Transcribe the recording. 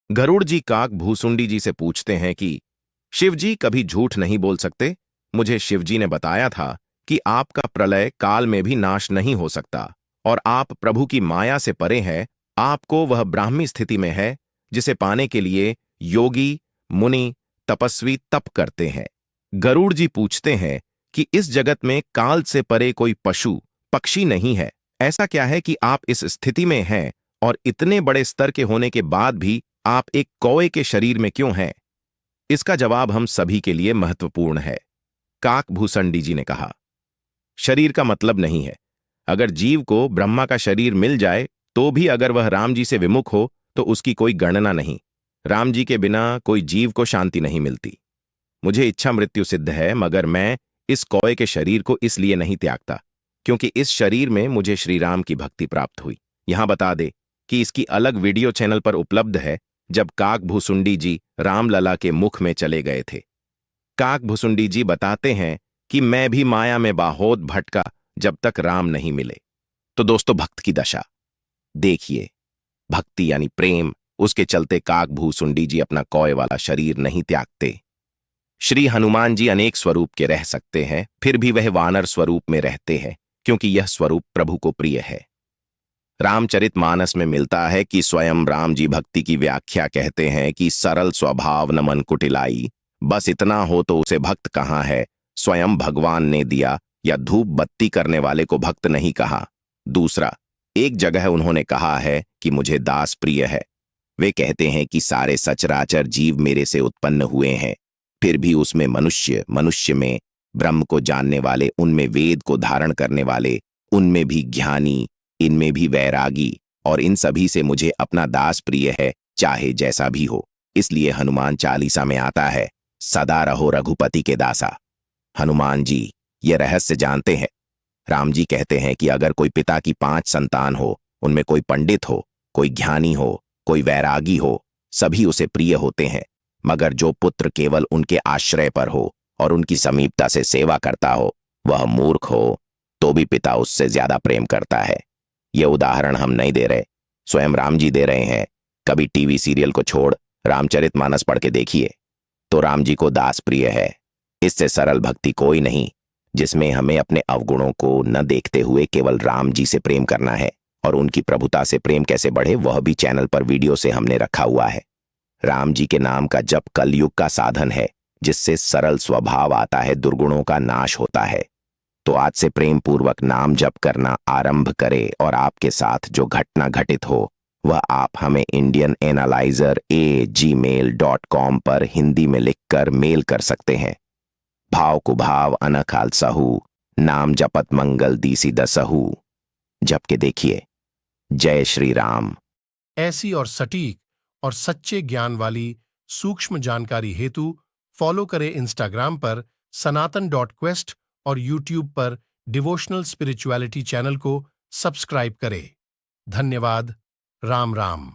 गरुड़ जी काक भूसुंडी जी से पूछते हैं कि शिव जी कभी झूठ नहीं बोल सकते। मुझे शिवजी ने बताया था कि आपका प्रलय काल में भी नाश नहीं हो सकता और आप प्रभु की माया से परे हैं। आपको वह ब्राह्मी स्थिति में है जिसे पाने के लिए योगी, मुनि, तपस्वी तप करते हैं। गरुड़ जी पूछते हैं कि इस जगत में काल से परे कोई पशु पक्षी नहीं है। ऐसा क्या है कि आप इस स्थिति में हैं और इतने बड़े स्तर के होने के बाद भी आप एक कौए के शरीर में क्यों हैं? इसका जवाब हम सभी के लिए महत्वपूर्ण है। काक भूसंडी जी ने कहा, शरीर का मतलब नहीं है। अगर जीव को ब्रह्मा का शरीर मिल जाए तो भी अगर वह राम जी से विमुख हो तो उसकी कोई गणना नहीं। राम जी के बिना कोई जीव को शांति नहीं मिलती। मुझे इच्छा मृत्यु सिद्ध है, मगर मैं इस कौए के शरीर को इसलिए नहीं त्यागता क्योंकि इस शरीर में मुझे श्री राम की भक्ति प्राप्त हुई। यहां बता दे कि इसकी अलग वीडियो चैनल पर उपलब्ध है, जब काक भूसुंडी जी रामलला के मुख में चले गए थे। काक भुसुंडी जी बताते हैं कि मैं भी माया में बहुत भटका जब तक राम नहीं मिले। तो दोस्तों, भक्त की दशा देखिए। भक्ति यानी प्रेम, उसके चलते काक भूसुंडी जी अपना कौए वाला शरीर नहीं त्यागते। श्री हनुमान जी अनेक स्वरूप के रह सकते हैं, फिर भी वह वानर स्वरूप में रहते हैं क्योंकि यह स्वरूप प्रभु को प्रिय है। रामचरितमानस में मिलता है कि स्वयं राम जी भक्ति की व्याख्या कहते हैं कि सरल स्वभाव न मन कुटिलाई, बस इतना हो तो उसे भक्त कहाँ है। स्वयं भगवान ने दिया या धूप बत्ती करने वाले को भक्त नहीं कहा। दूसरा, एक जगह उन्होंने कहा है कि मुझे दास प्रिय है। वे कहते हैं कि सारे सचराचर जीव मेरे से उत्पन्न हुए हैं, फिर भी उसमें मनुष्य, मनुष्य में ब्रह्म को जानने वाले, उनमें वेद को धारण करने वाले, उनमें भी ज्ञानी, इनमें भी वैरागी, और इन सभी से मुझे अपना दास प्रिय है, चाहे जैसा भी हो। इसलिए हनुमान चालीसा में आता है, सदा रहो रघुपति के दासा। हनुमान जी ये रहस्य जानते हैं। राम जी कहते हैं कि अगर कोई पिता की 5 संतान हो, उनमें कोई पंडित हो, कोई ज्ञानी हो, कोई वैरागी हो, सभी उसे प्रिय होते हैं, मगर जो पुत्र केवल उनके आश्रय पर हो और उनकी समीपता से सेवा करता हो, वह मूर्ख हो तो भी पिता उससे ज्यादा प्रेम करता है। यह उदाहरण हम नहीं दे रहे, स्वयं राम जी दे रहे हैं। कभी टीवी सीरियल को छोड़ रामचरितमानस पढ़ के देखिए, तो राम जी को दास प्रिय है। इससे सरल भक्ति कोई नहीं, जिसमें हमें अपने अवगुणों को न देखते हुए केवल राम जी से प्रेम करना है। और उनकी प्रभुता से प्रेम कैसे बढ़े, वह भी चैनल पर वीडियो से हमने रखा हुआ है। राम जी के नाम का जप कलयुग का साधन है, जिससे सरल स्वभाव आता है, दुर्गुणों का नाश होता है। तो आज से प्रेम पूर्वक नाम जप करना आरंभ करें और आपके साथ जो घटना घटित हो वह आप हमें indiananalyzer@gmail.com पर हिंदी में लिखकर मेल कर सकते हैं। भाव कुभाव अनखाल सहू, नाम जपत मंगल दीसी दसहू। जप के देखिए। जय श्री राम। ऐसी और सटीक और सच्चे ज्ञान वाली सूक्ष्म जानकारी हेतु फॉलो करें इंस्टाग्राम पर सनातन.quest और यूट्यूब पर डिवोशनल स्पिरिचुअलिटी चैनल को सब्सक्राइब करें। धन्यवाद। राम राम।